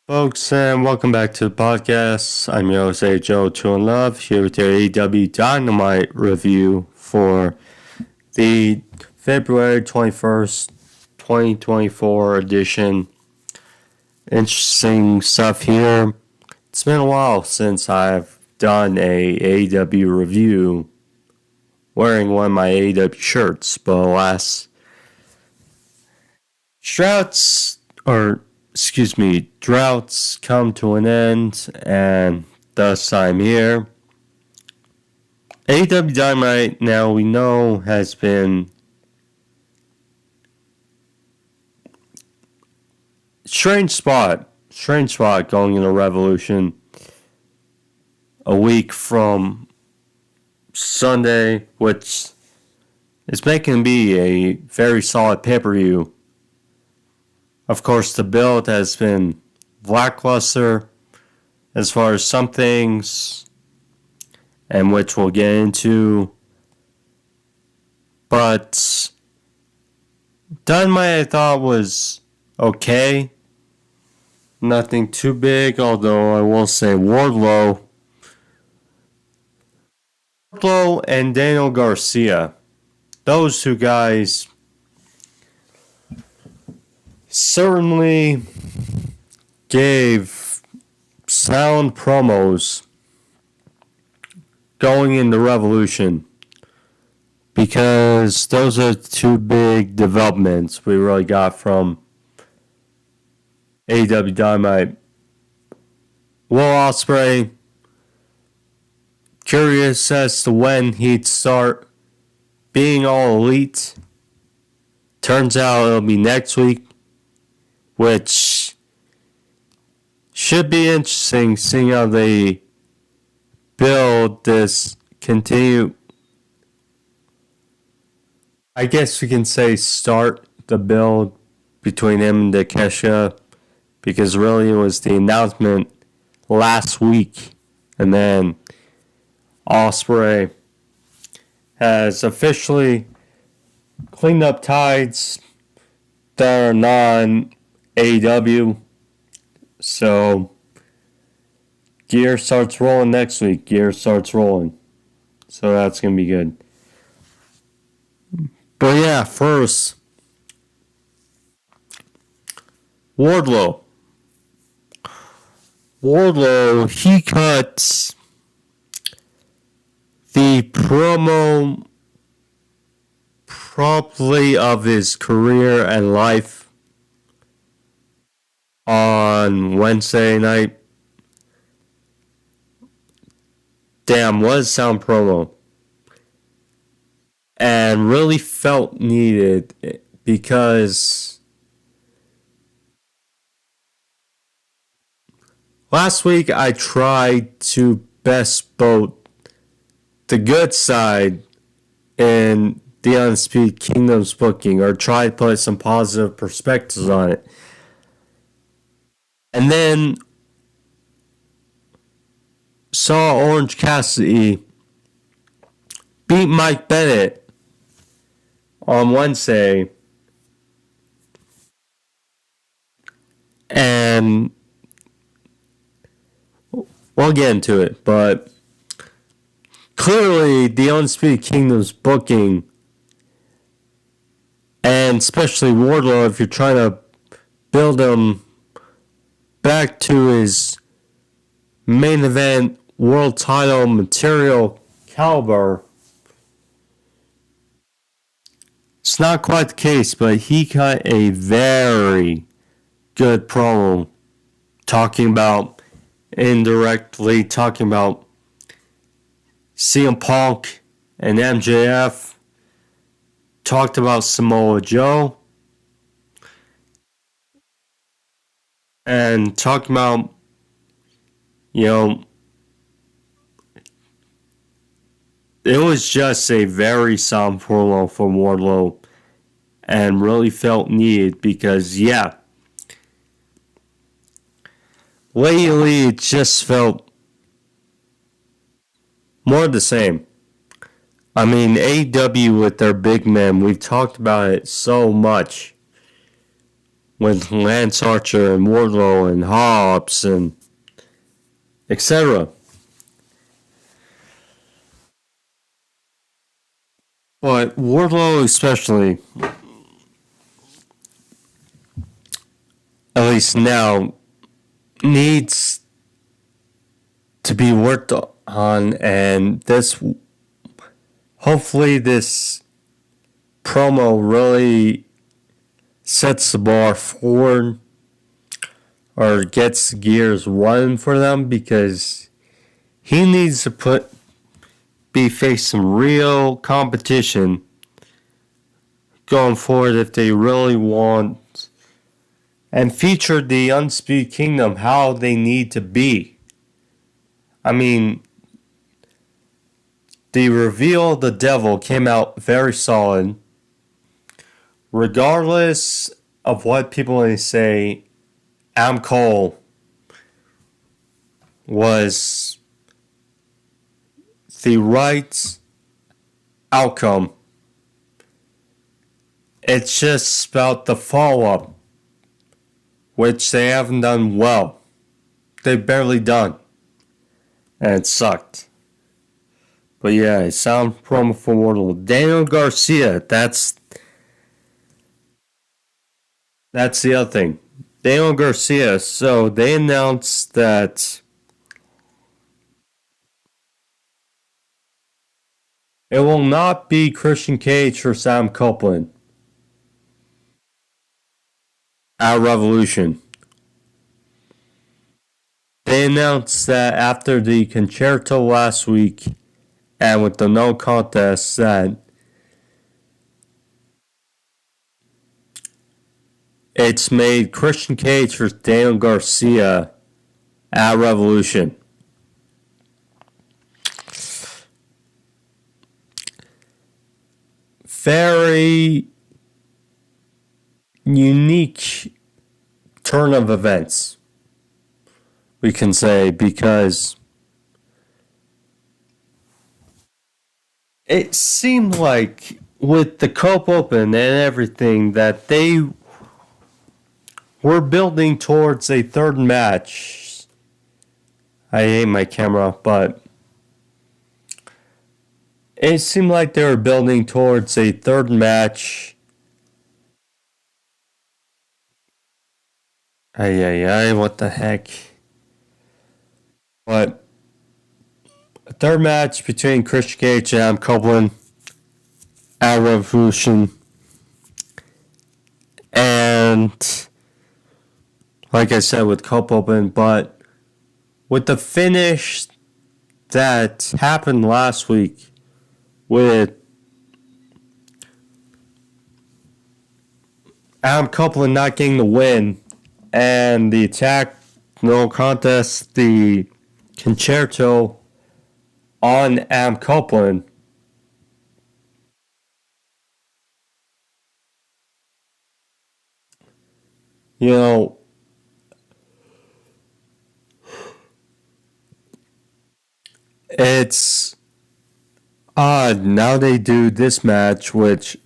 Folks, and welcome back to the podcast. I'm your host, Joe True and Love, here with your Aew Dynamite review for the February 21st, 2024 edition. Interesting stuff here. It's been a while since I've done a AEW review wearing one of my AEW shirts, but alas, droughts come to an end, and thus I'm here. AEW Dynamite, now we know, has been strange spot going into Revolution a week from Sunday, which is making be a very solid pay-per-view. Of course, the build has been lackluster as far as some things, and which we'll get into. But Dynamite I thought was okay. Nothing too big, although I will say Wardlow and Daniel Garcia, those two guys certainly gave sound promos going into Revolution, because those are two big developments we really got from AEW Dynamite. Will Ospreay, curious as to when he'd start being all elite. Turns out it'll be next week, which should be interesting, seeing how they build this I guess we can say start the build between him and Takeshita, because really it was the announcement last week, and then Ospreay has officially cleaned up ties that are non-AEW. So gear starts rolling next week. So that's going to be good. But yeah, first, Wardlow, he cuts the promo probably of his career and life on Wednesday night. Damn, what a sound promo. And really felt needed, because last week I tried to best both the good side in the Undisputed Kingdom's booking, or try to put some positive perspectives on it. And then saw Orange Cassidy beat Mike Bennett on Wednesday, and we'll get into it, but clearly the Undisputed Kingdom's booking, and especially Wardlow, if you're trying to build him back to his main event world title material caliber, it's not quite the case, but he cut a very good promo indirectly talking about CM Punk and MJF, talked about Samoa Joe, and talking about, it was just a very sound promo from Wardlow, and really felt needed, because, lately it just felt more of the same. I mean, AEW with their big men, we've talked about it so much. with Lance Archer and Wardlow and Hobbs and etc. But Wardlow especially, at least now, needs to be worked on, and hopefully this promo really sets the bar forward or gets gears running for them, because he needs to be facing real competition going forward if they really want and feature the Undisputed Kingdom how they need to be. I mean, the reveal of the Devil came out very solid. Regardless of what people may say, Adam Cole was the right outcome. It's just about the follow-up, which they haven't done well. They've barely done. And it sucked. But yeah, sound promo for Wardlow. Daniel Garcia, that's the other thing. Daniel Garcia, so they announced that it will not be Christian Cage or Sam Copeland at Revolution. They announced that after the concerto last week and with the no contest, that it's made Christian Cage versus Daniel Garcia at Revolution. Very unique turn of events, we can say, because it seemed like with the Cope Open and everything that they were building towards a third match. I hate my camera, but it seemed like they were building towards a third match. What the heck? But a third match between Christian Cage and Adam Copeland at Revolution. And like I said, with Cope Open, but with the finish that happened last week with Adam Copeland not getting the win and the attack, no contest, the concerto on Adam Copeland. You know, it's odd. Now they do this match, which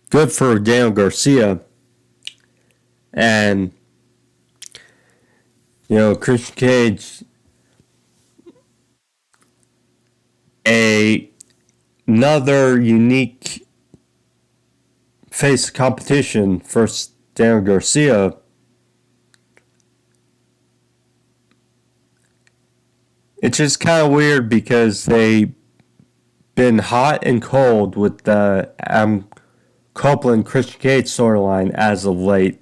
good for Daniel Garcia. And, Christian Cage, another unique face of competition for Daniel Garcia. It's just kind of weird because they've been hot and cold with the Copeland Christian Cage storyline as of late.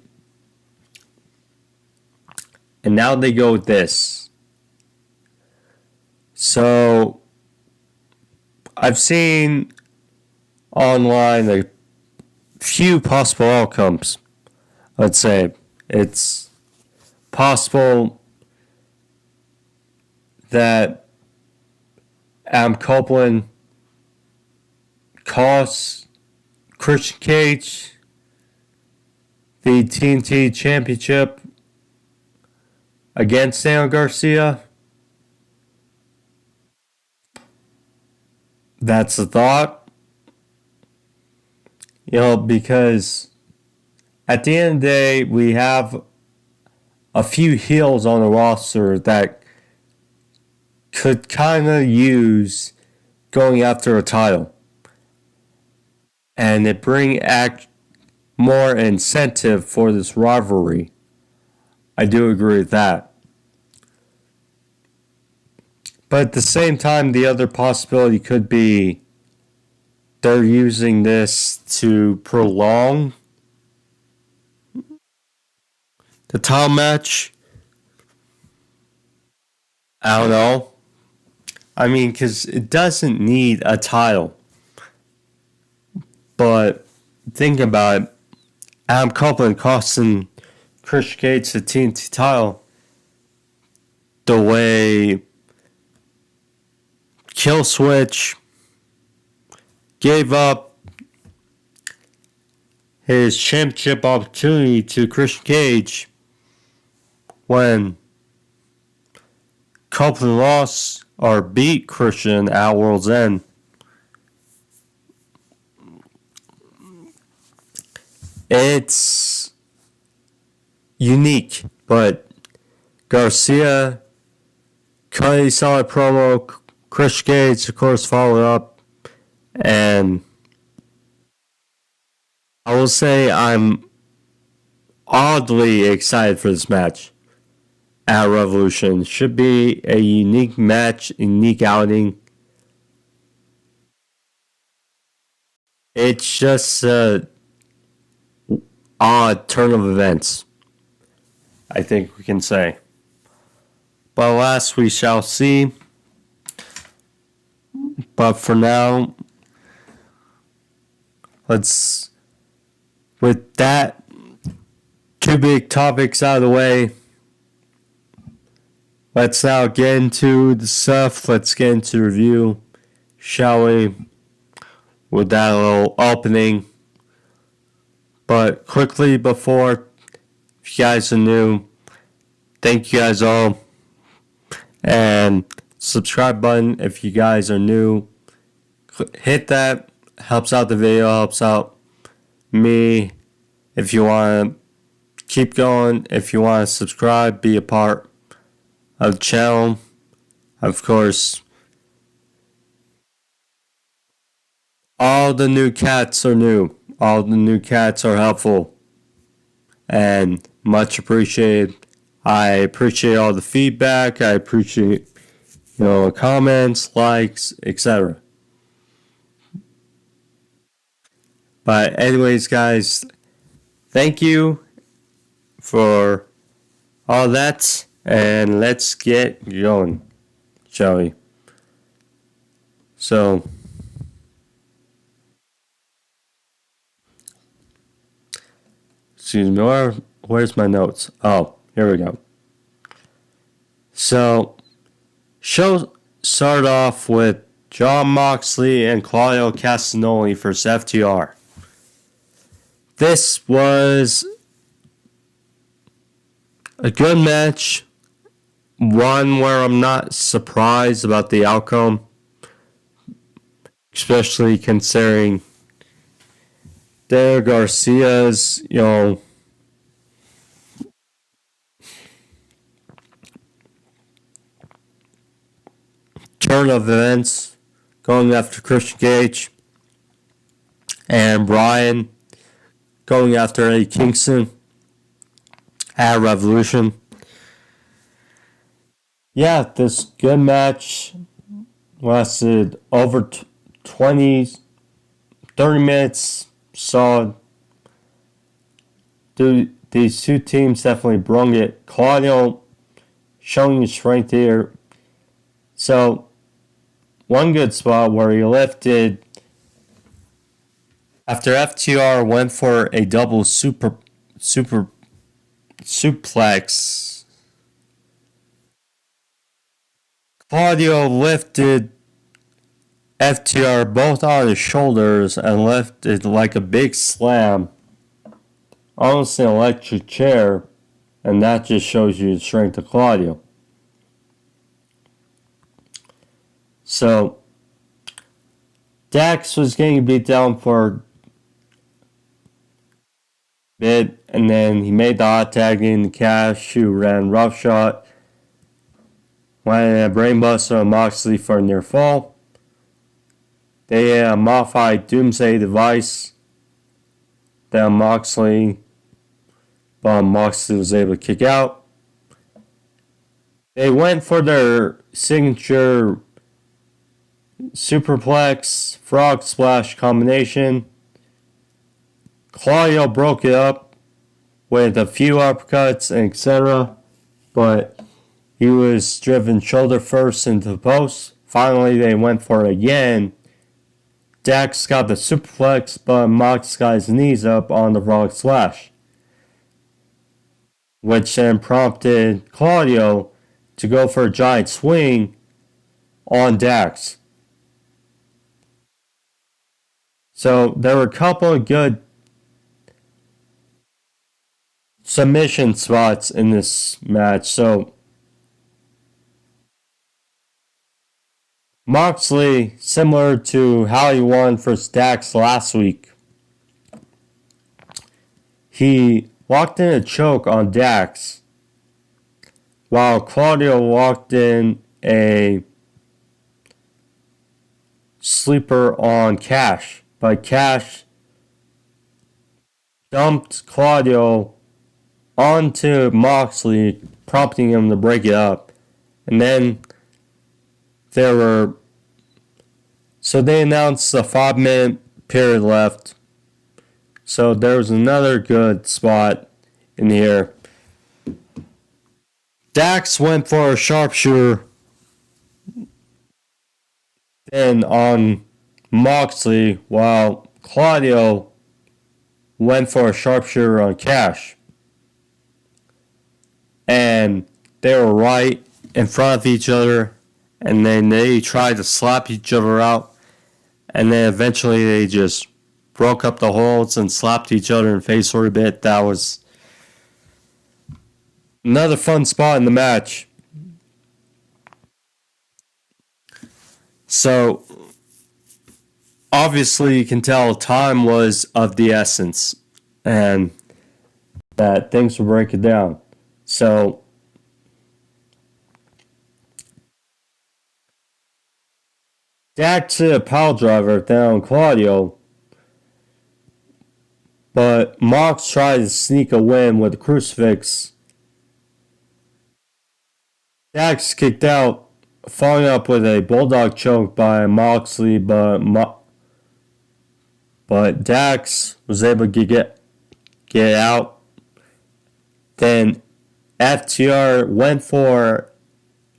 And now they go with this. So I've seen online a few possible outcomes. Let's say it's possible that Adam Copeland costs Christian Cage the TNT Championship against Daniel Garcia. That's the thought. Because at the end of the day, we have a few heels on the roster that could kind of use going after a title. And it bring more incentive for this rivalry. I do agree with that. But at the same time, the other possibility could be they're using this to prolong the title match. I don't know. I mean, because it doesn't need a title. But think about it. Adam Copeland costing Chris Gates the TNT title the way Kill Switch gave up his championship opportunity to Christian Cage when Copeland lost or beat Christian at World's End. It's unique, but Garcia cut a solid promo. Chris Gates, of course, followed up, and I will say I'm oddly excited for this match at Revolution. Should be a unique match, unique outing. It's just an odd turn of events, I think we can say. But alas, we shall see. But for now, with that two big topics out of the way, let's now get into the stuff. Let's get into the review, shall we? With that little opening. But quickly before, if you guys are new, thank you guys all. And subscribe button if you guys are new. Hit that. Helps out the video, helps out me. If you want to keep going, if you want to subscribe, be a part of the channel. Of course, all the new cats are new. All the new cats are helpful and much appreciated. I appreciate all the feedback. I appreciate, comments, likes, etc. But anyways, guys, thank you for all that, and let's get going, shall we? So, excuse me, where's my notes? Oh, here we go. So, show started off with Jon Moxley and Claudio Castagnoli versus FTR. This was a good match, one where I'm not surprised about the outcome, especially considering Garcia's, turn of events, going after Christian Cage, and Bryan going after Eddie Kingston at Revolution. Yeah, this good match lasted over 30 minutes. Solid. These two teams definitely brung it. Claudio showing his strength here. So, one good spot where he lifted after FTR went for a double super suplex. Claudio lifted FTR both on his shoulders and lifted like a big slam, almost an electric chair, and that just shows you the strength of Claudio. So, Dax was getting beat down for bit, and then he made the hot tag in Cash, who ran roughshod, landed a brainbuster on Moxley for a near fall. They had a modified Doomsday device that Moxley, but Moxley was able to kick out. They went for their signature superplex frog splash combination. Claudio broke it up with a few uppercuts and etc., but he was driven shoulder first into the post. Finally, they went for it again. Dax got the superplex, but Mox got his knees up on the frog splash, which then prompted Claudio to go for a giant swing on Dax. So there were a couple of good submission spots in this match. So Moxley, similar to how he won versus Dax last week, he walked in a choke on Dax, while Claudio walked in a sleeper on Cash. But Cash dumped Claudio onto Moxley, prompting him to break it up. And then so they announced a 5-minute period left. So there was another good spot in here. Dax went for a sharpshooter then on Moxley, while Claudio went for a sharpshooter on Cash. And they were right in front of each other, and then they tried to slap each other out, and then eventually they just broke up the holds and slapped each other in the face for a bit. That was another fun spot in the match. So obviously you can tell time was of the essence and that things were breaking down. So Dax hit a pile driver down Claudio, but Mox tried to sneak a win with a crucifix. Dax kicked out, following up with a bulldog choke by Moxley, but Dax was able to get out. Then FTR went for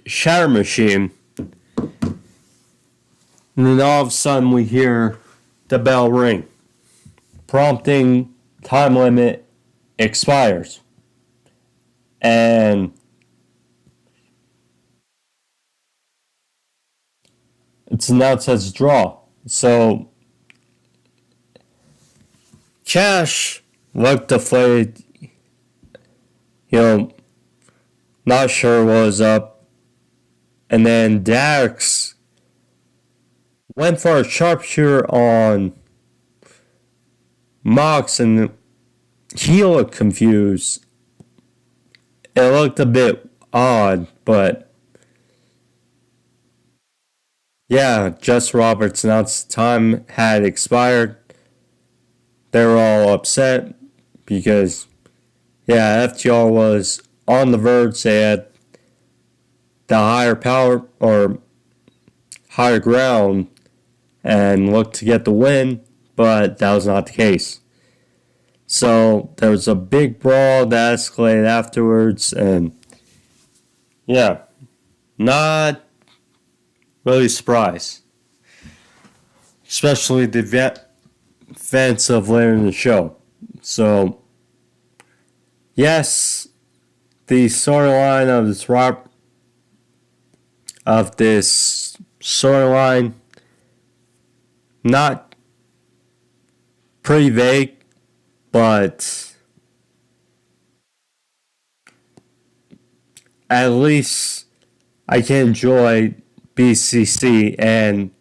Shatter Machine. And then all of a sudden we hear the bell ring, prompting time limit expires. And it's announced as a draw. So Cash looked deflated, not sure what was up. And then Dax went for a sharpshooter on Mox, and he looked confused. It looked a bit odd, but yeah, Jess Roberts announced the time had expired. They were all upset because, FTR was on the verge. They had the higher power or higher ground and looked to get the win, but that was not the case. So there was a big brawl that escalated afterwards, and not really surprised. Especially the events of later in the show. So, yes, the storyline of this storyline, not pretty vague, but at least I can enjoy BCC and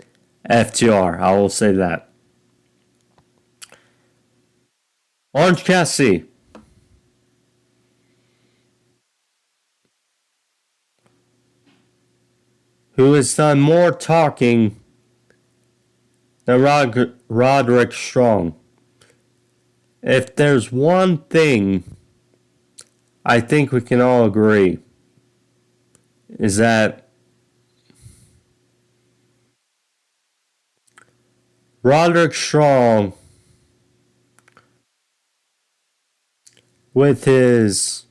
FTR. I will say that. Orange Cassidy. Who has done more talking than Roderick Strong. If there's one thing I think we can all agree, is that Roderick Strong, with his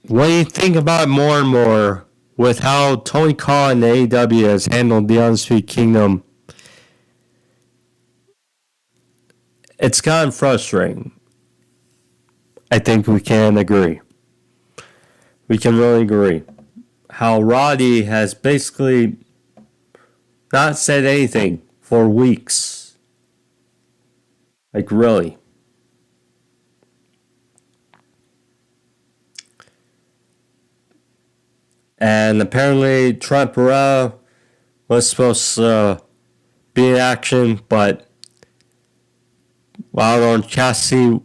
when you think about it more and more, with how Tony Khan and AEW has handled the Undisputed Kingdom, it's gotten frustrating. I think we can agree. We can really agree. How Roddy has basically not said anything for weeks. Like, really. And apparently Trent Barrera was supposed to be in action, but Orange Cassidy,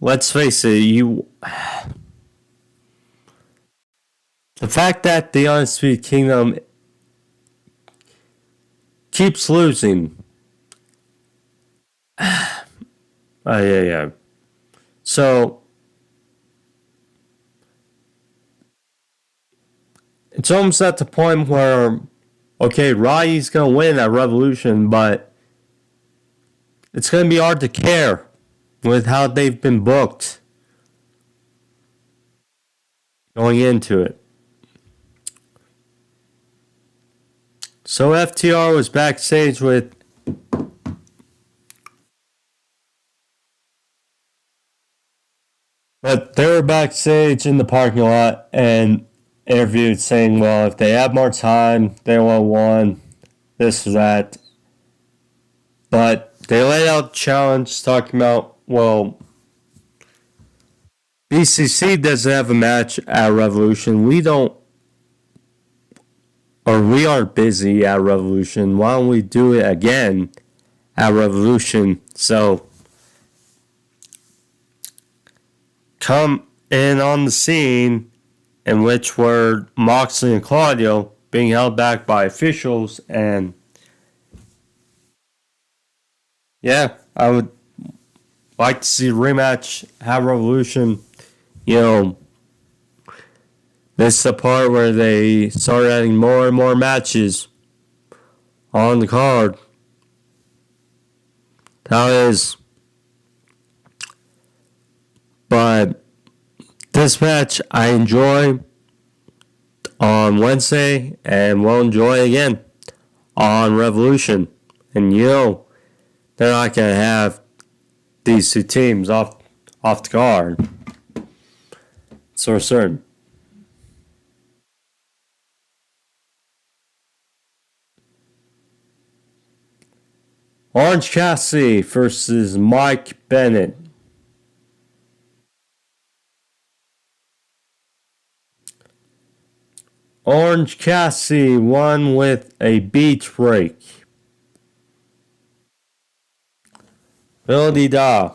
let's face it, the fact that the Undisputed Kingdom keeps losing. Yeah. So, it's almost at the point where, okay, Roddy's going to win at Revolution, but it's going to be hard to care with how they've been booked going into it. So FTR was backstage with but they were backstage in the parking lot and interviewed saying, well, if they have more time, they will have won, this or that. But they laid out the challenge talking about, well, BCC doesn't have a match at Revolution. We aren't busy at Revolution. Why don't we do it again at Revolution? So, come in on the scene in which were Moxley and Claudio being held back by officials, and yeah, I would like to see a rematch at Revolution. This is the part where they start adding more and more matches on the card. That is. But this match I enjoy on Wednesday and will enjoy again on Revolution. And they're not going to have these two teams off the card. So we're certain. Orange Cassidy versus Mike Bennett. Orange Cassidy won with a beach break. Da.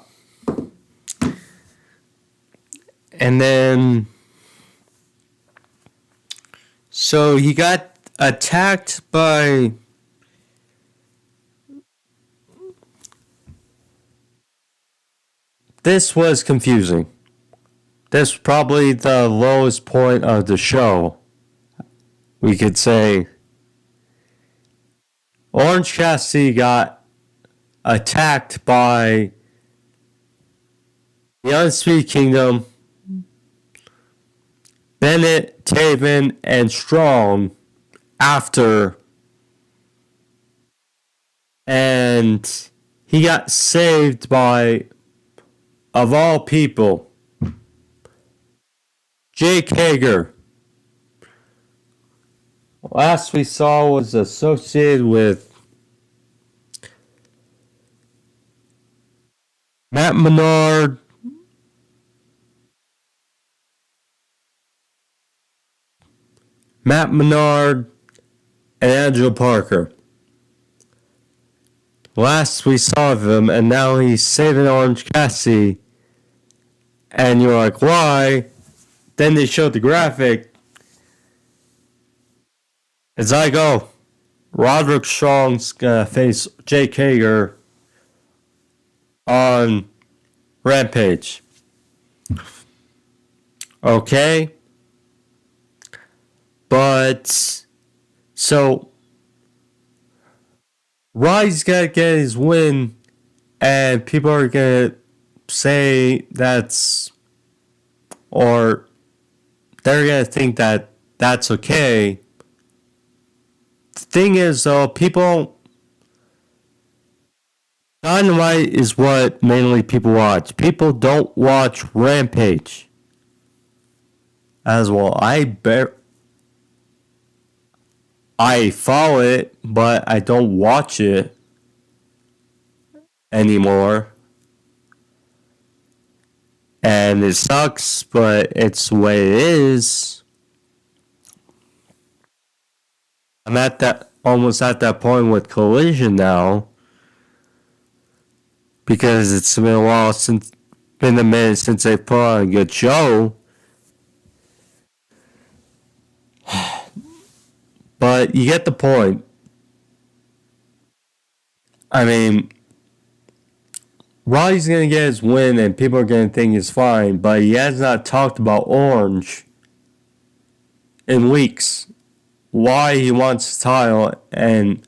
And then, so he got attacked by this was confusing. This was probably the lowest point of the show. We could say Orange Cassidy got attacked by the Undisputed Kingdom, Bennett, Taven, and Strong after, and he got saved by, of all people, Jake Hager. Last we saw was associated with Matt Menard, Matt Menard, and Angelo Parker. Last we saw of him, and now he's saving Orange Cassidy. And you're like, why? Then they showed the graphic. It's like, oh, Roderick Strong's gonna face Jake Hager on Rampage. Okay. But, so, Roddy's gotta get his win, and people are gonna say that's, or they're gonna think that that's okay. The thing is, though, Dynamite is what mainly people watch. People don't watch Rampage as well. I follow it, but I don't watch it anymore. And it sucks, but it's the way it is. I'm almost at that point with Collision now. Because it's been a minute since they put on a good show. But you get the point. I mean, Roddy's going to get his win and people are going to think he's fine, but he has not talked about Orange in weeks. Why he wants the title and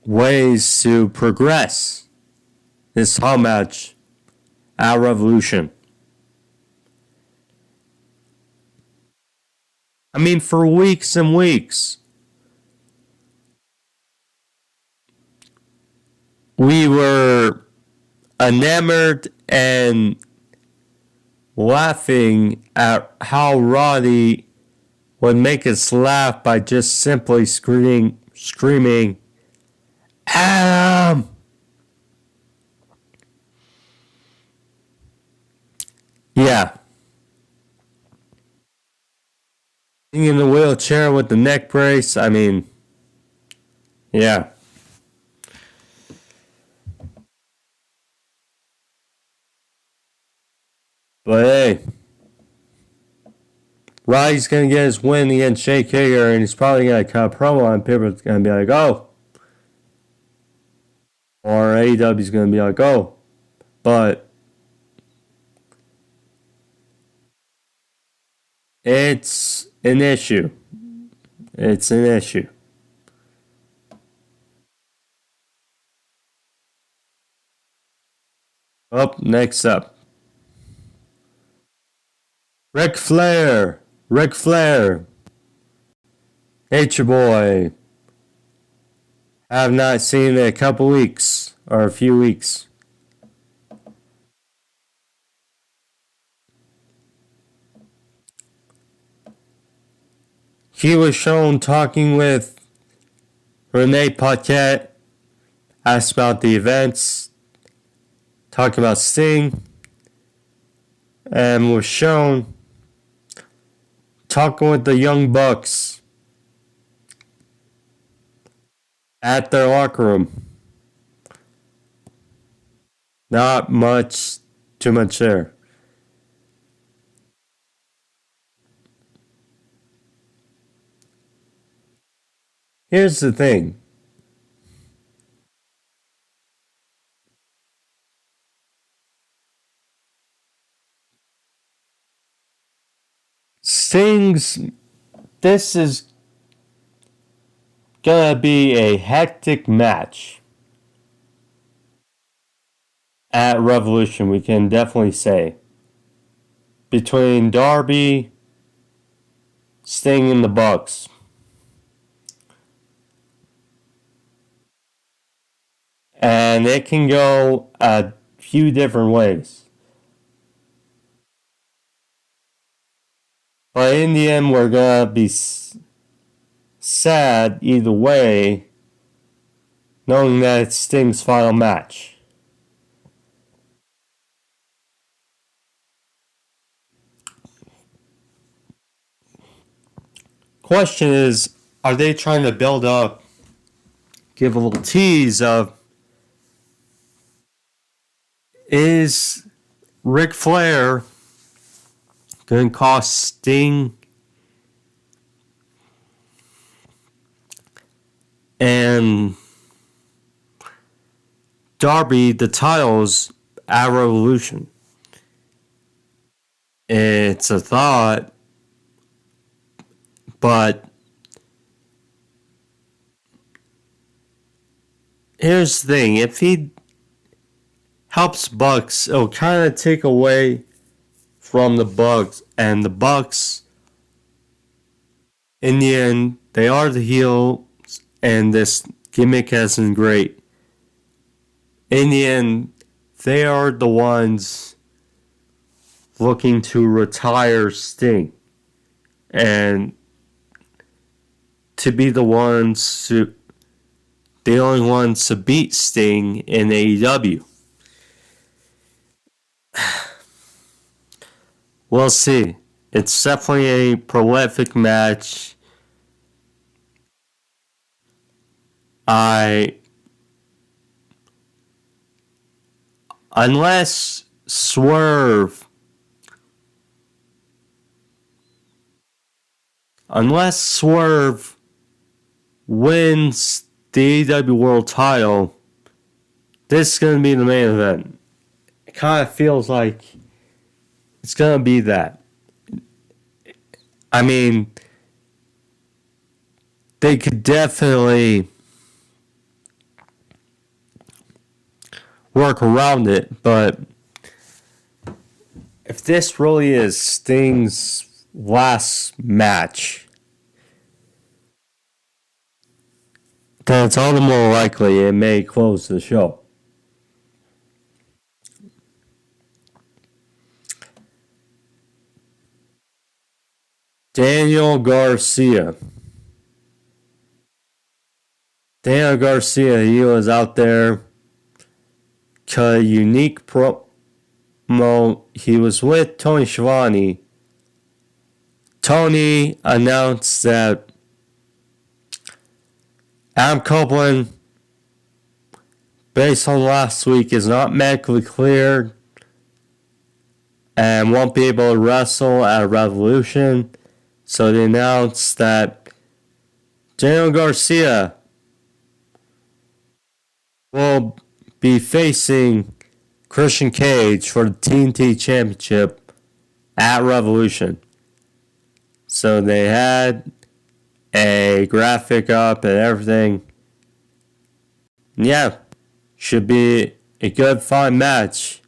ways to progress this title match at Revolution. I mean, for weeks and weeks, we were enamored and laughing at how Roddy would make us laugh by just simply screaming, Adam! Yeah. In the wheelchair with the neck brace, I mean, yeah. But hey, Roddy's going to get his win against Jake Hager, and he's probably going to cut a promo, and people are going to be like, oh. Or AEW's going to be like, oh. But it's an issue. It's an issue. Next up. Ric Flair. Nature Boy. I have not seen it in a couple weeks. Or a few weeks. He was shown talking with Renee Paquette. Asked about the events. Talking about Sting. And was shown talking with the Young Bucks at their locker room. Not too much there. Here's the thing. This is gonna be a hectic match at Revolution, we can definitely say. Between Darby, Sting, and the Bucks. And it can go a few different ways. But in the end, we're gonna be sad either way, knowing that it's Sting's final match. Question is, are they trying to build up, give a little tease of, is Ric Flair going to cost Sting and Darby the titles at Revolution? It's a thought, but here's the thing. If he helps Bucks, it'll kind of take away from the Bucks, and the Bucks, in the end, they are the heels, and this gimmick has been great. In the end, they are the ones looking to retire Sting and to be the only ones to beat Sting in AEW. We'll see. It's definitely a prolific match. Unless Swerve wins the AEW World title, this is going to be the main event. It kind of feels like it's going to be that. I mean, they could definitely work around it, but if this really is Sting's last match, then it's all the more likely it may close the show. Daniel Garcia, he was out there, cut a unique promo. He was with Tony Schiavone. Tony announced that Adam Copeland, based on last week, is not medically cleared and won't be able to wrestle at Revolution. So they announced that Daniel Garcia will be facing Christian Cage for the TNT Championship at Revolution. So they had a graphic up and everything. Yeah, should be a good, fun match.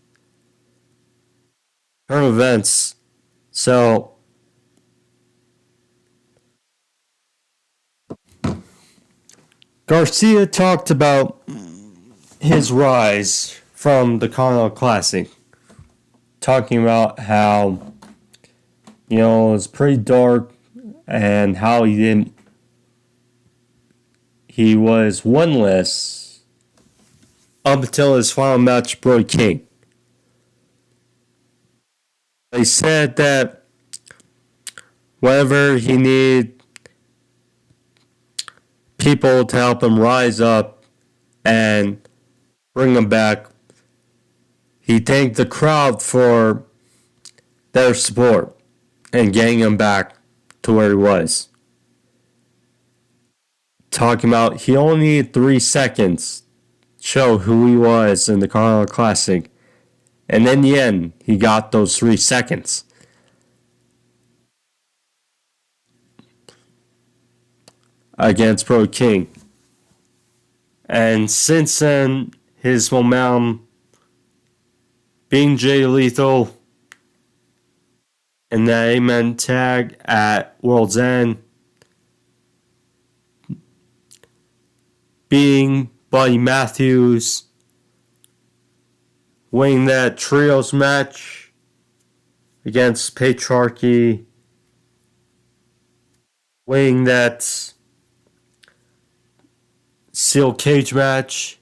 Current events. So Garcia talked about his rise from the Continental Classic, talking about how, it was pretty dark and how he was winless up until his final match, Brody King. They said that whenever he needed people to help him rise up and bring him back, he thanked the crowd for their support and getting him back to where he was. Talking about he only needed 3 seconds to show who he was in the Continental Classic, and in the end, he got those 3 seconds. Against Brody King. And since then, his momentum being Jay Lethal in the 8-man tag at World's End, being Buddy Matthews, winning that trios match against Patriarchy, winning that steel cage match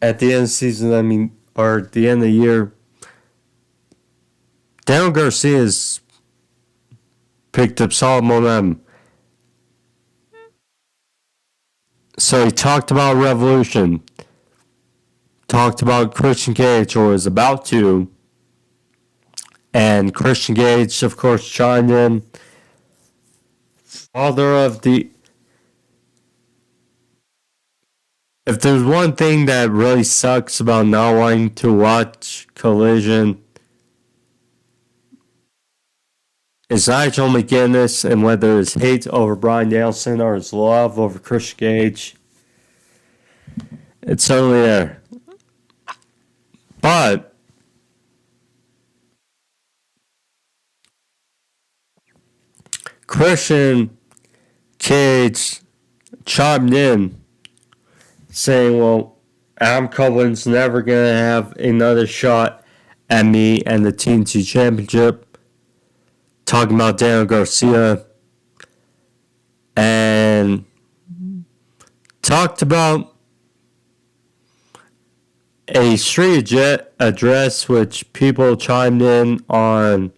at the end of the season, or at the end of the year. Daniel Garcia is picked up solid momentum. So he talked about Revolution. Talked about Christian Cage, or was about to. And Christian Cage, of course, chimed in. Father of the... If there's one thing that really sucks about not wanting to watch Collision, it's Nigel McGuinness, and whether it's hate over Bryan Danielson or his love over Christian Cage, it's certainly there. But Christian Cage chimed in saying, well, Adam Copeland's never going to have another shot at me and the TNT Championship. Talking about Daniel Garcia. And talked about a street address which people chimed in on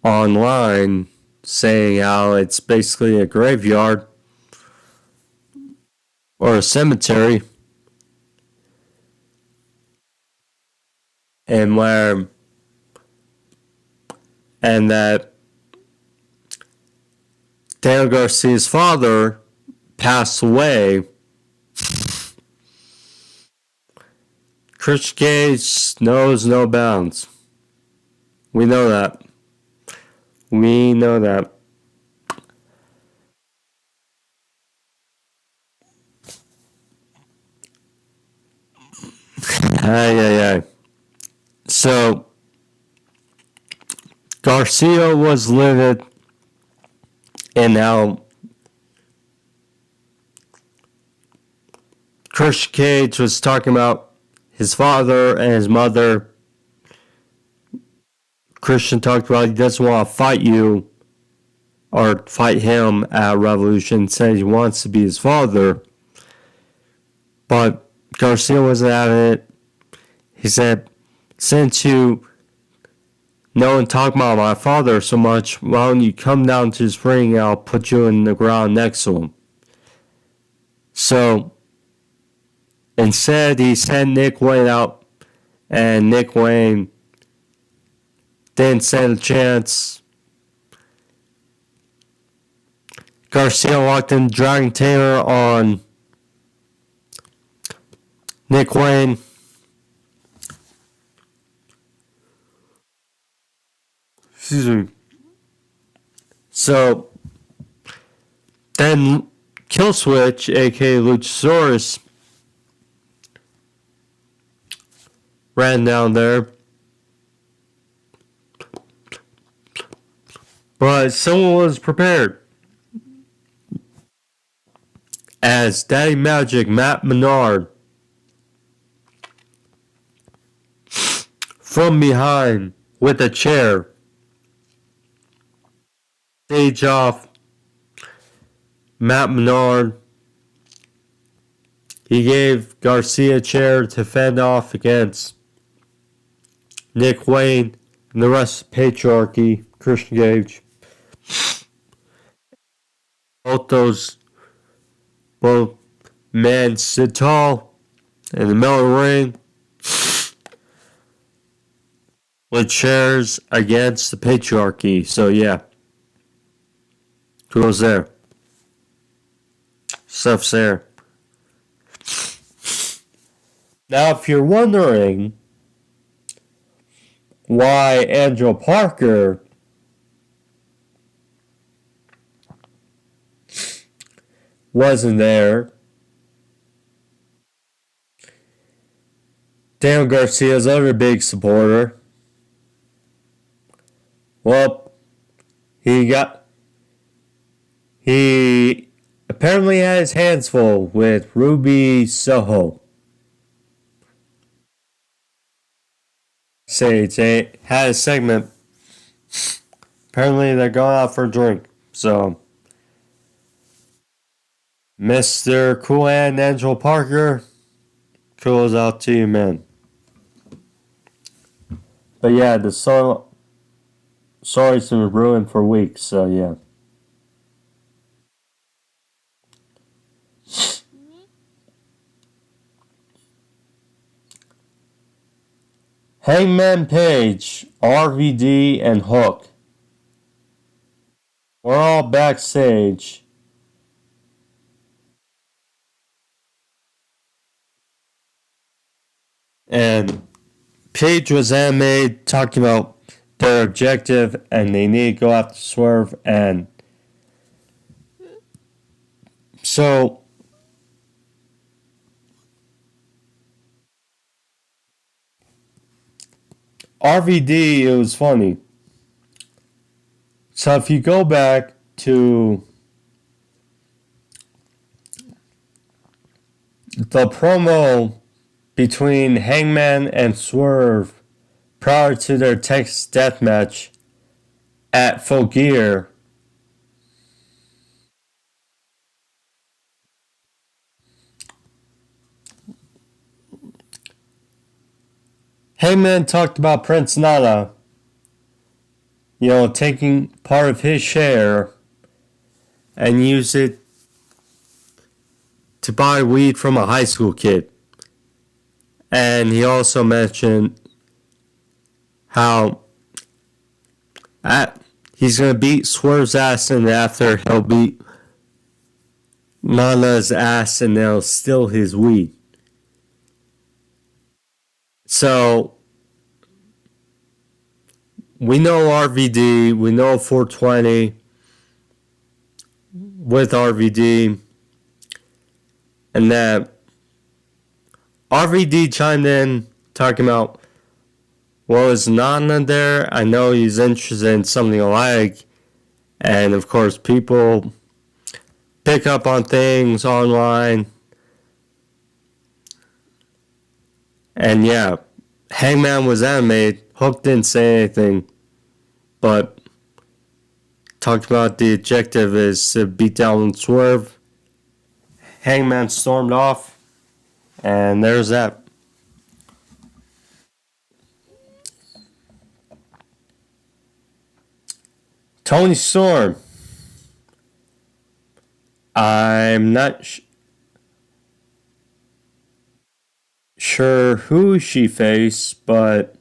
online saying how it's basically a graveyard or a cemetery, and that Daniel Garcia's father passed away. Christian Cage knows no bounds. We know that. We know that. Ay. So, Garcia was livid in how Christian Cage was talking about his father and his mother. Christian talked about he doesn't want to fight you or fight him at Revolution. Said he wants to be his father. But Garcia wasn't having it. He said, since you know and talk about my father so much, why don't you come down to the ring and I'll put you in the ground next to him. So, instead, he sent Nick Wayne out, and Nick Wayne didn't stand a chance. Garcia walked in, Dragon Taylor on Nick Wayne. Excuse me. So, then Killswitch, aka Luchasaurus, ran down there. But someone was prepared. As Daddy Magic Matt Menard from behind with a chair stage off Matt Menard. He gave Garcia a chair to fend off against Nick Wayne and the rest of the patriarchy, Christian Cage. Both men stood tall in the middle of the ring with chairs against the patriarchy. So yeah, kudos there. Stuff's there. Now, if you're wondering why Angel Parker wasn't there, Daniel Garcia's other big supporter, well, he apparently had his hands full with Ruby Soho. They had a segment. Apparently they're going out for a drink. So, Mr. Cool Hand Angel Parker, kudos out to you, man. But yeah, the stories have been ruined for weeks, so yeah. Hangman Page, RVD, and Hook. We're all backstage. And Page was animated talking about their objective and they need to go after Swerve. And so RVD, it was funny. So if you go back to the promo between Hangman and Swerve prior to their Texas Death Match at Full Gear, Hangman talked about Prince Nana, taking part of his share and use it to buy weed from a high school kid. And he also mentioned how he's going to beat Swerve's ass, and after he'll beat Nana's ass and they'll steal his weed. So we know RVD, we know 420 with RVD, and that RVD chimed in talking about, well, is Nana there? I know he's interested in something alike. And of course, people pick up on things online. And yeah, Hangman was animated. Hook didn't say anything, but talked about the objective is to beat down Swerve. Hangman stormed off, and there's that. Toni Storm. I'm not sure who she faced, but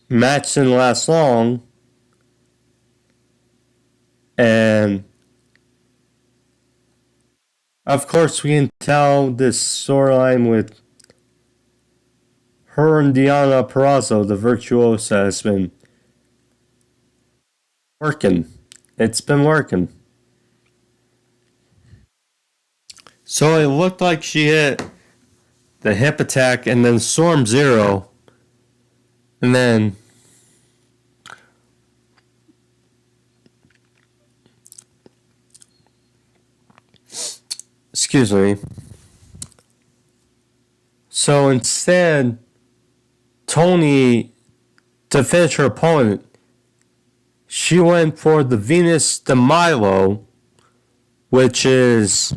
match didn't last long. And of course, we can tell this storyline with her and Deonna Purrazzo, the virtuosa, has been working. It's been working. So it looked like she hit the hip attack and then Storm Zero. And then excuse me. So instead, Toni, to finish her opponent, she went for the Venus de Milo, which is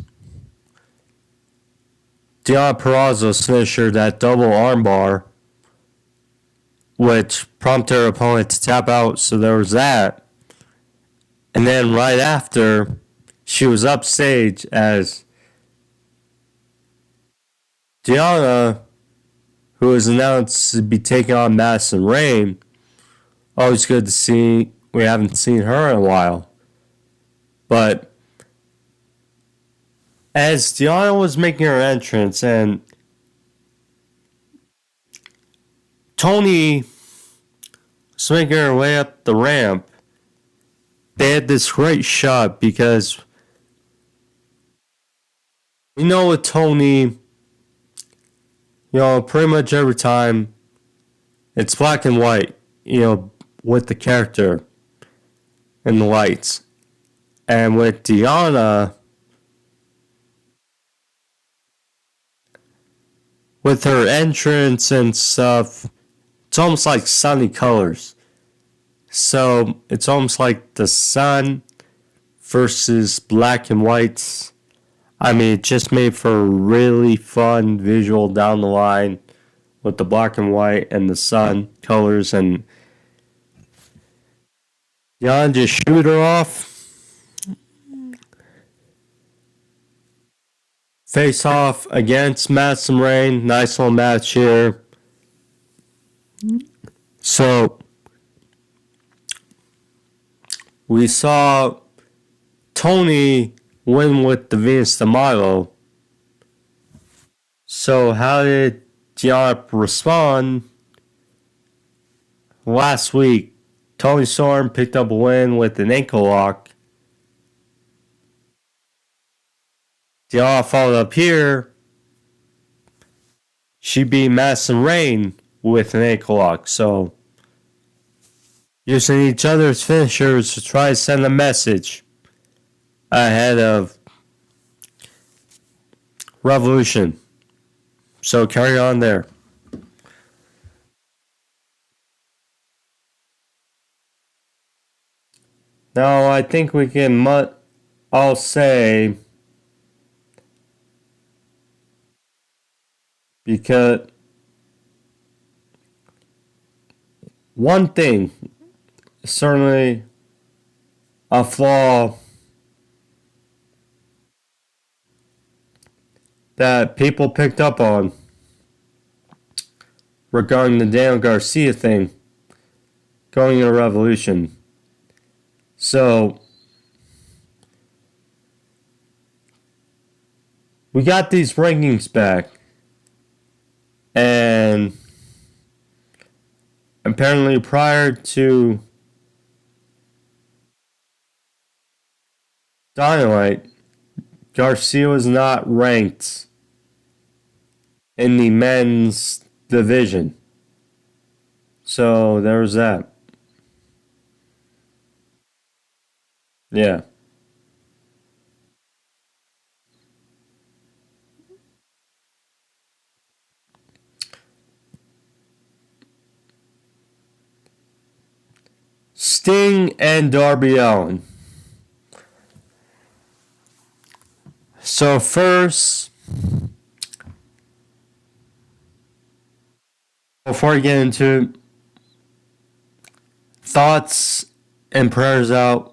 Deonna Purrazzo's finisher, that double armbar, which prompted her opponent to tap out, so there was that. And then right after, she was upstage as Deonna, who was announced to be taking on Madison Rayne. Always good to see. We haven't seen her in a while. But as Deonna was making her entrance and Toni was making her way up the ramp, they had this great shot because we know with Toni, pretty much every time it's black and white, with the character and the lights. And with Deonna, with her entrance and stuff, it's almost like sunny colors. So it's almost like the sun versus black and whites. I mean, it just made for a really fun visual down the line with the black and white and the sun colors. And Jan just shoot her off. Face off against Madison Rain. Nice little match here. So we saw Tony win with the Venus de Milo. So how did Diana respond? Last week, Tony Storm picked up a win with an ankle lock. Diana followed up here. She beat Madison Rain with an ankle lock. So using each other's finishers to try to send a message ahead of Revolution. So carry on there. Now I think we can all say, because one thing, certainly a flaw that people picked up on regarding the Daniel Garcia thing going into Revolution. So we got these rankings back, and apparently prior to Dynamite, Garcia was not ranked in the men's division. So there was that. Yeah. Sting and Darby Allin. So first, before I get into thoughts and prayers out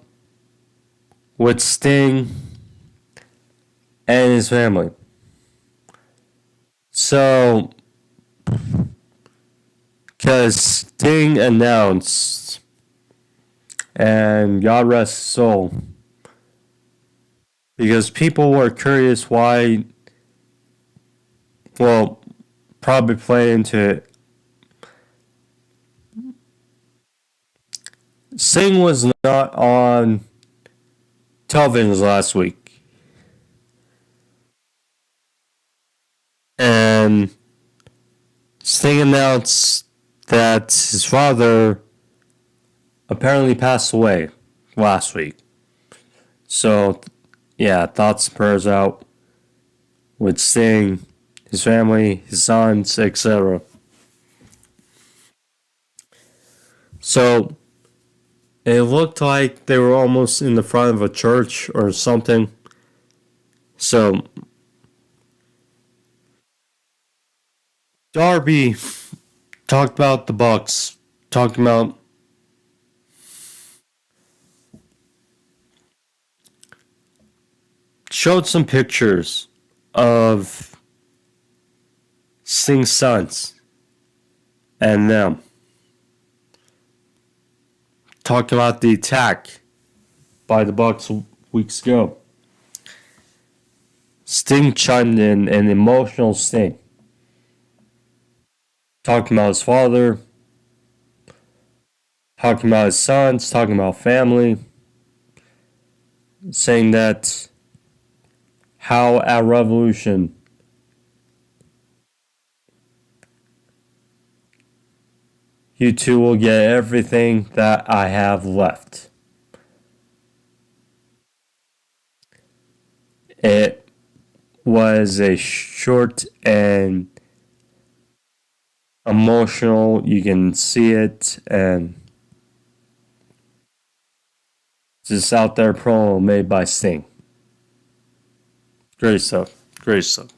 with Sting and his family. So, because Sting announced, and God rest his soul, because people were curious why, well, probably play into it. Sting was not on television last week. And Sting announced that his father apparently passed away last week. So, yeah, thoughts and prayers out with Sting, his family, his sons, etc. So, it looked like they were almost in the front of a church or something. So, Darby talked about the Bucks, talked about showed some pictures of Sting's sons and them. Talked about the attack by the Bucks weeks ago. Sting chimed in an emotional Sting. Talking about his father, talking about his sons, talking about family, saying that how at Revolution you two will get everything that I have left. It was a short and emotional, you can see it, and just out there promo made by Sting. Great stuff. Great stuff.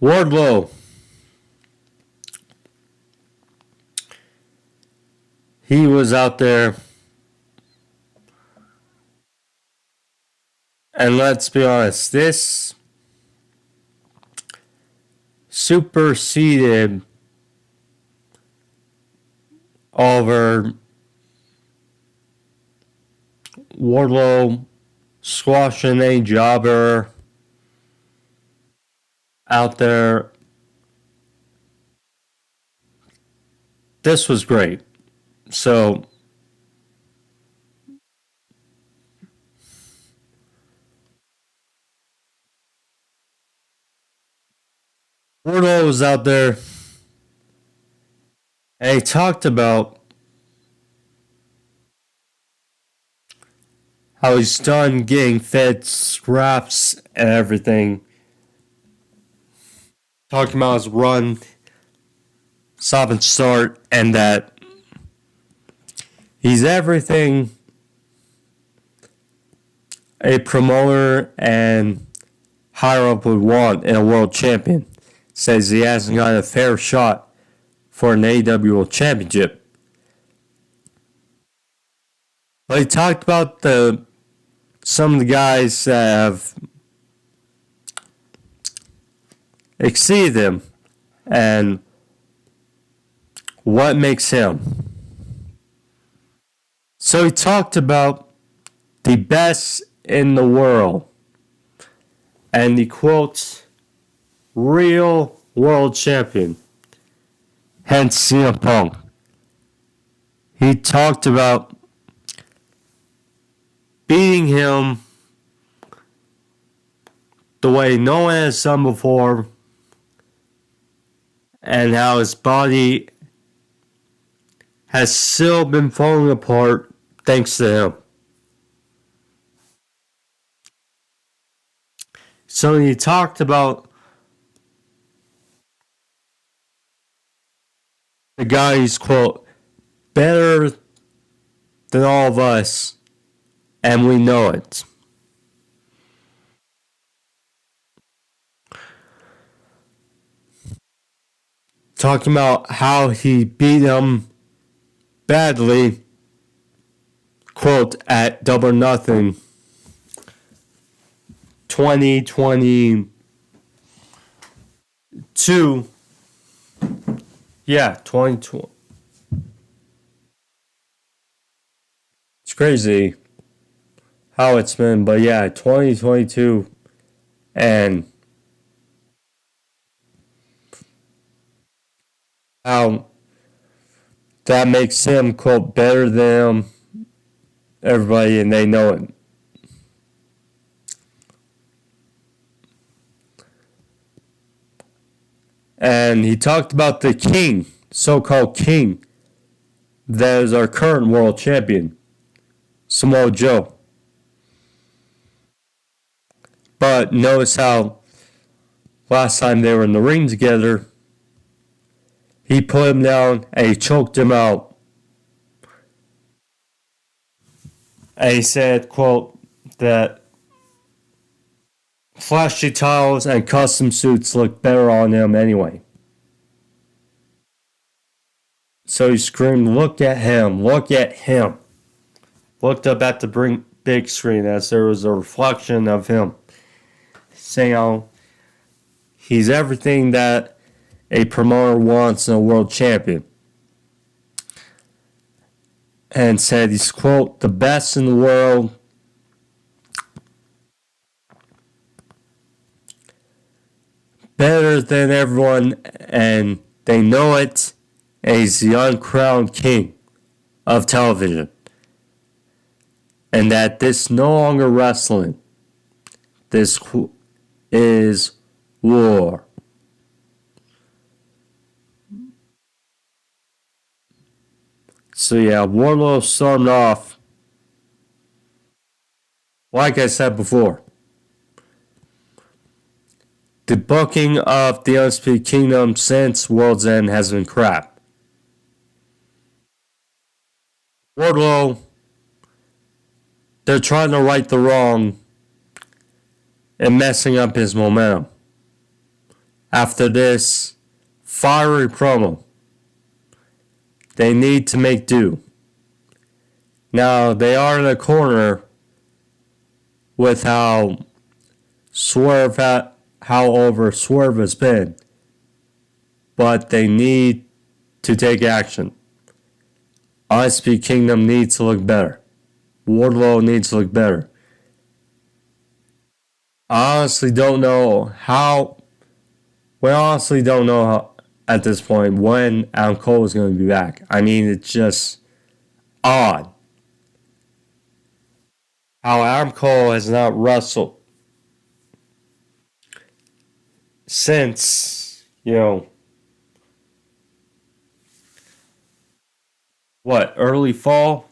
Wardlow. He was out there. And let's be honest, this superseded over Wardlow squashing a jobber out there. This was great. So, Wardlow was out there and he talked about how he's done getting fed scraps and everything. Talking about his run, stop and start, and that he's everything a promoter and higher up would want in a world champion. Says he hasn't got a fair shot for an AEW World Championship. But he talked about some of the guys that have exceeded him and what makes him. So he talked about the best in the world. And he quotes, real world champion, hence CM Punk. He talked about beating him the way no one has done before, and how his body has still been falling apart thanks to him. So he talked about the guy who's, quote, better than all of us, and we know it. Talking about how he beat him badly, quote, at Double or Nothing 2022. Yeah, 2020. It's crazy how it's been, but yeah, 2022, and how that makes him, quote, better than everybody, and they know it. And he talked about the king, so-called king, that is our current world champion, Samoa Joe. But notice how last time they were in the ring together, he put him down and he choked him out. And he said, quote, that flashy titles and custom suits look better on him anyway. So he screamed, look at him, look at him. Looked up at the big screen as there was a reflection of him, saying how he's everything that a promoter wants in a world champion. And said he's, quote, the best in the world. Better than everyone, and they know it. And he's the uncrowned king of television. And that this no longer wrestling. This is war. So yeah, Wardlow stormed off. Like I said before, the booking of the Undisputed Kingdom since World's End has been crap. Wardlow, they're trying to right the wrong and messing up his momentum after this fiery promo. They need to make do. Now, they are in a corner with how over Swerve has been. But they need to take action. Undisputed Kingdom needs to look better. Wardlow needs to look better. I honestly don't know how. We honestly don't know how, at this point, when Adam Cole is going to be back. I mean, it's just odd how Adam Cole has not wrestled since, early fall?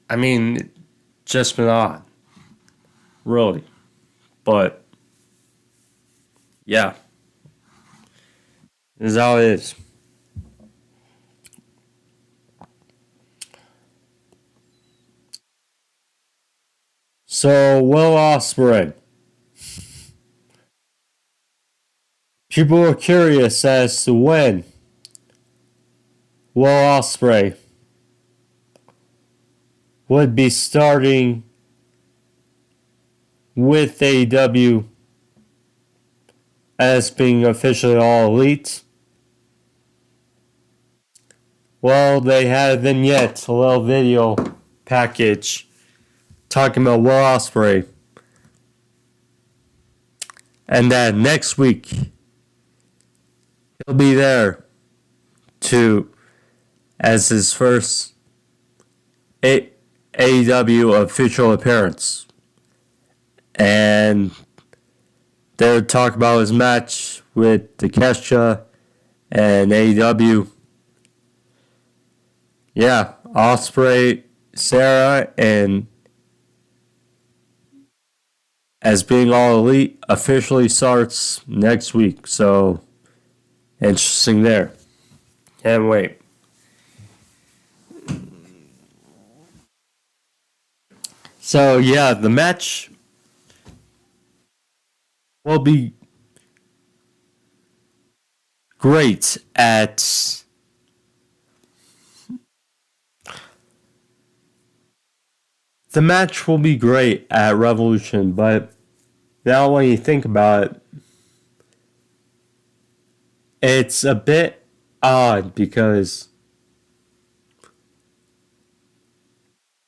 I mean, it's just been odd. Really. But, yeah. This is how it is. So, Will Ospreay. People are curious as to when Will Ospreay would be starting with AEW as being officially All Elite. Well, they had a vignette, a little video package talking about Will Ospreay. And that next week, he'll be there as his first AEW official appearance. And they would talk about his match with Takeshita and AEW. Yeah, Ospreay, Sarah, and as being All Elite officially starts next week. So, interesting there. Can't wait. So, yeah, the match will be great at Revolution, but now when you think about it, it's a bit odd because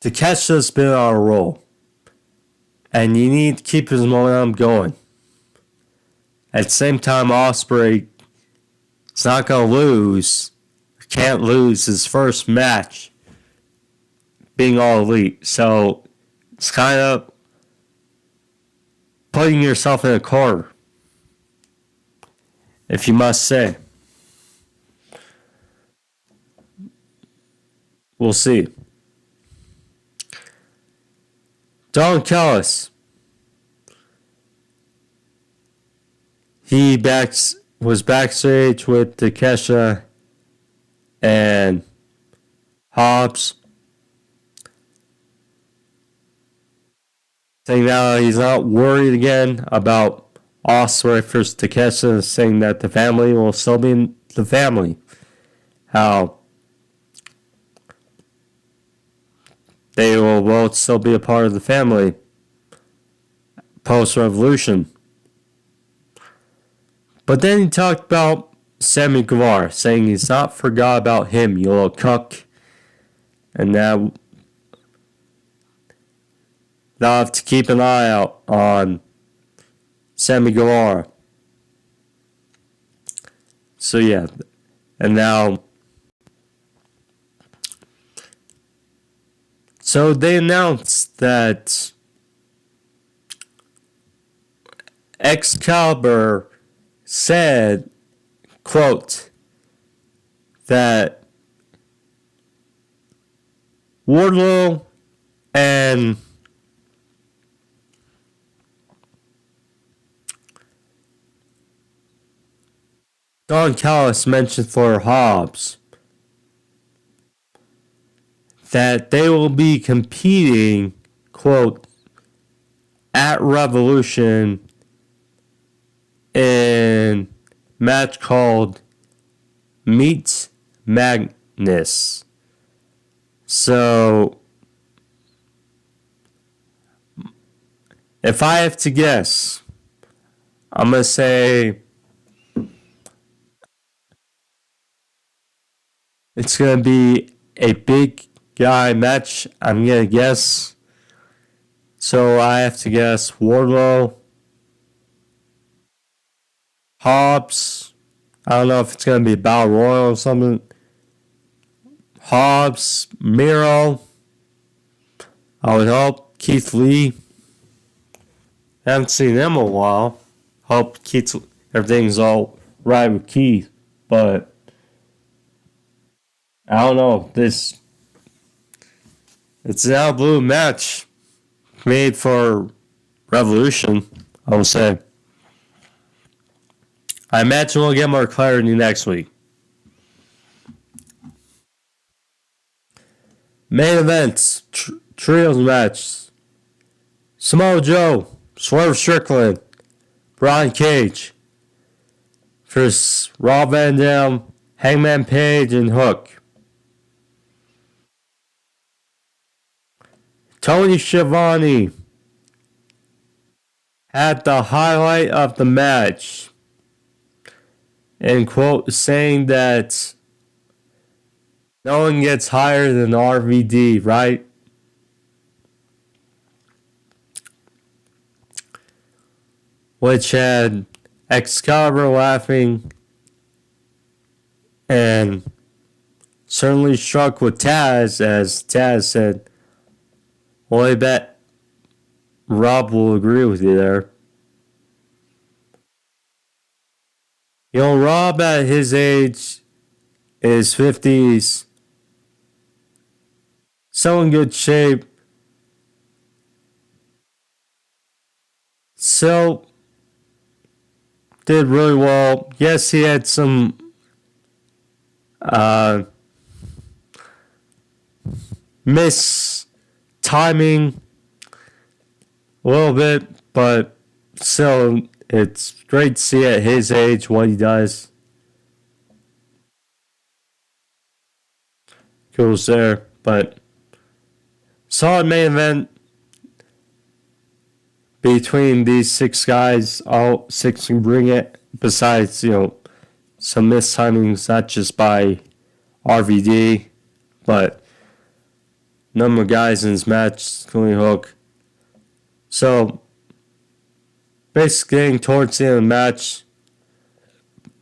Takeshi's been on a roll, and you need to keep his momentum going. At the same time, Ospreay is not going to can't lose his first match being All Elite. So it's kind of putting yourself in a corner, if you must say. We'll see. Don Callis. He was backstage with Takeshita and Hobbs, saying now he's not worried again about Ospreay versus Takeshita, saying that the family will still be the family. How they will both still be a part of the family post-Revolution. But then he talked about Sammy Guevara, saying he's not forgot about him, you little cuck. And that they'll have to keep an eye out on Sammy Guevara. So yeah, and now, so they announced that Excalibur said, quote, that Wardlow and Don Callis mentioned for Hobbs that they will be competing, quote, at Revolution in match called Meat Madness. So, if I have to guess, I'm going to say it's going to be a big guy match. I'm going to guess. So I have to guess Wardlow, Hobbs. I don't know if it's going to be Battle Royal or something. Hobbs, Miro. I would hope Keith Lee. I haven't seen him in a while. Hope everything's all right with Keith. But I don't know. It's an Out Blue match made for Revolution, I would say. I imagine we'll get more clarity next week. Main events, trios match. Samoa Joe, Swerve Strickland, Brian Cage versus Rob Van Dam, Hangman Page, and Hook. Tony Schiavone had the highlight of the match, in quote, saying that no one gets higher than RVD, right? Which had Excalibur laughing and certainly struck with Taz, as Taz said, well, I bet Rob will agree with you there. You know, Rob at his age, his 50s, still in good shape. Still did really well. Yes, he had some timing a little bit, but still, it's great to see at his age what he does. Goes there, but solid main event between these six guys. All six can bring it. Besides, some missed timings, not just by RVD, but number of guys in his match, including Hook. So, basically getting towards the end of the match,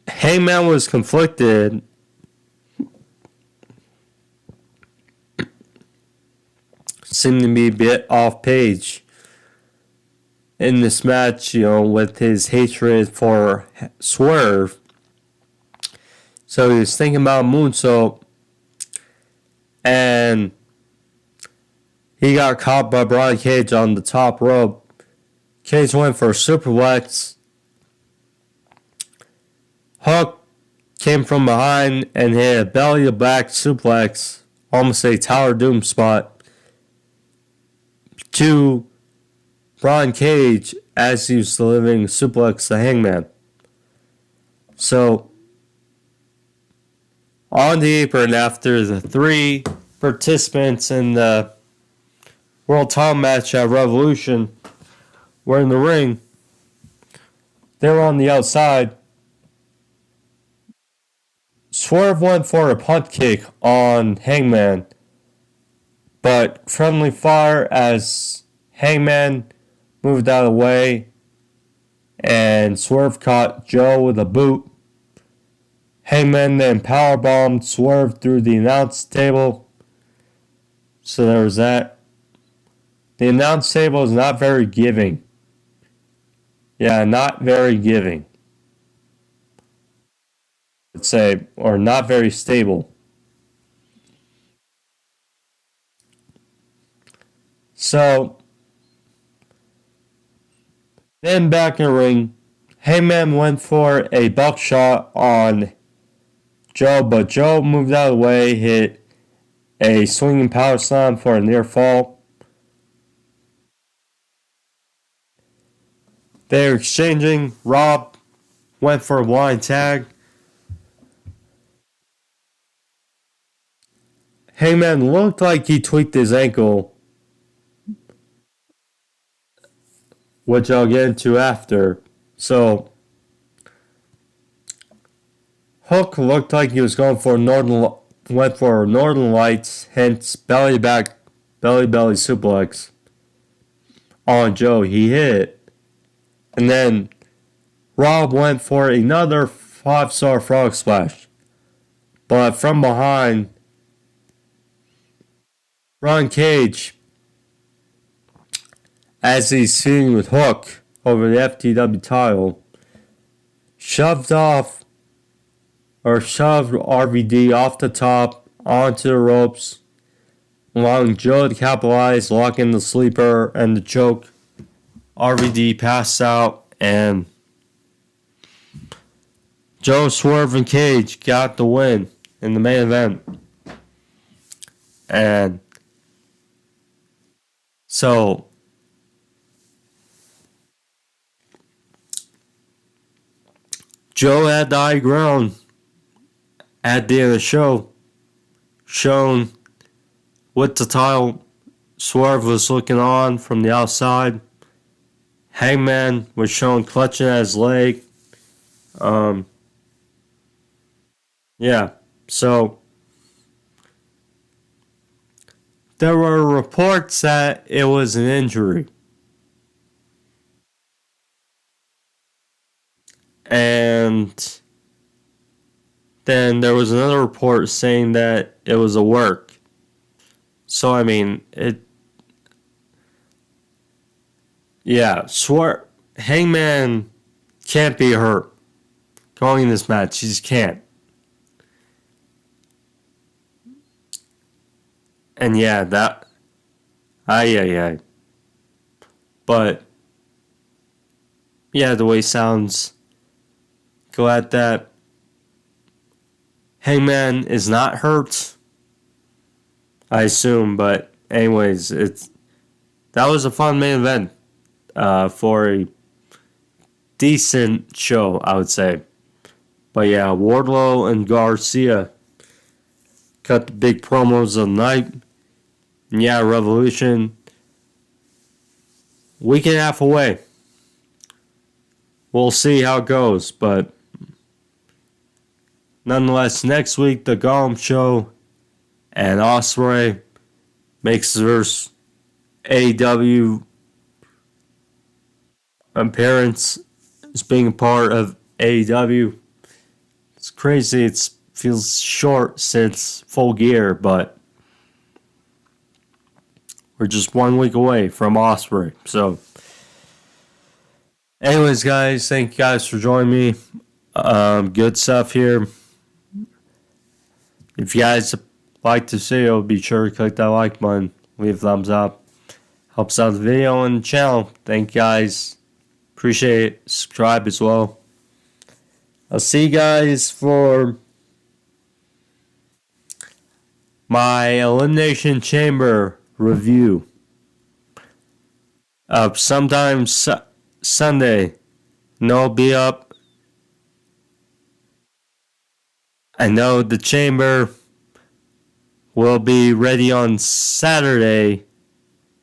Hangman was conflicted. Seemed to be a bit off page in this match, with his hatred for Swerve. So he was thinking about moonsault, and he got caught by Brian Cage on the top rope. Cage went for a superplex. Hook came from behind and hit a belly to back suplex, almost a Tower Doom spot, to Brian Cage as he was delivering suplex to Hangman. So, on the apron, after the three participants in the World Title match at Revolution were in the ring, they were on the outside. Swerve went for a punt kick on Hangman, but friendly fire as Hangman moved out of the way, and Swerve caught Joe with a boot. Hangman then powerbombed Swerve through the announce table. So there was that. The announce table is not very giving. Yeah, not very giving. Let's say, or not very stable. So, then back in the ring, Hangman went for a buckshot on Joe, but Joe moved out of the way, hit a swinging power slam for a near fall. They're exchanging. Rob went for a blind tag. Hangman looked like he tweaked his ankle, which I'll get into after. So, Hook looked like he was going for went for Northern Lights, hence belly suplex on Joe. He hit it. And then Rob went for another 5-star frog splash. But from behind, Ron Cage, as he's sitting with Hook over the FTW title, shoved RVD off the top onto the ropes, allowing Joe to capitalize, lock in the sleeper and the choke. RVD passed out, and Joe, Swerve, and Cage got the win in the main event. And so, Joe had the high ground at the end of the show, shown with the title. Swerve was looking on from the outside. Hangman was shown clutching at his leg. Yeah, so there were reports that it was an injury. And then there was another report saying that it was a work. So, I mean, Hangman can't be hurt going in this match. He just can't. And yeah, But, yeah, the way it sounds, glad that Hangman is not hurt, I assume. But anyways, that was a fun main event for a decent show, I would say. But yeah, Wardlow and Garcia cut the big promos of the night. And yeah, Revolution, week and a half away. We'll see how it goes, but nonetheless, next week, the Golem Show and Ospreay makes their AEW appearance as being a part of AEW. It's crazy. It feels short since Full Gear, but we're just 1 week away from Ospreay. So, anyways, guys, thank you guys for joining me. Good stuff here. If you guys like this video, be sure to click that like button, leave a thumbs up. Helps out the video and the channel. Thank you guys. Appreciate it. Subscribe as well. I'll see you guys for my Elimination Chamber review. Sometime Sunday. No, I'll be up. I know the chamber will be ready on Saturday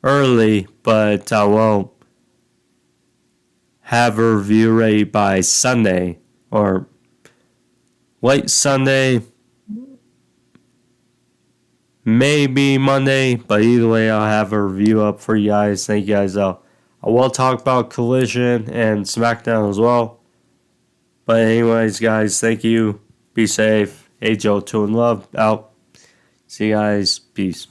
early, but I won't have a review ready by Sunday or late Sunday, maybe Monday, but either way, I'll have a review up for you guys. Thank you guys. I will talk about Collision and SmackDown as well. But anyways, guys, thank you. Be safe. Hey, Joe, 2 and love. Out. See you guys. Peace.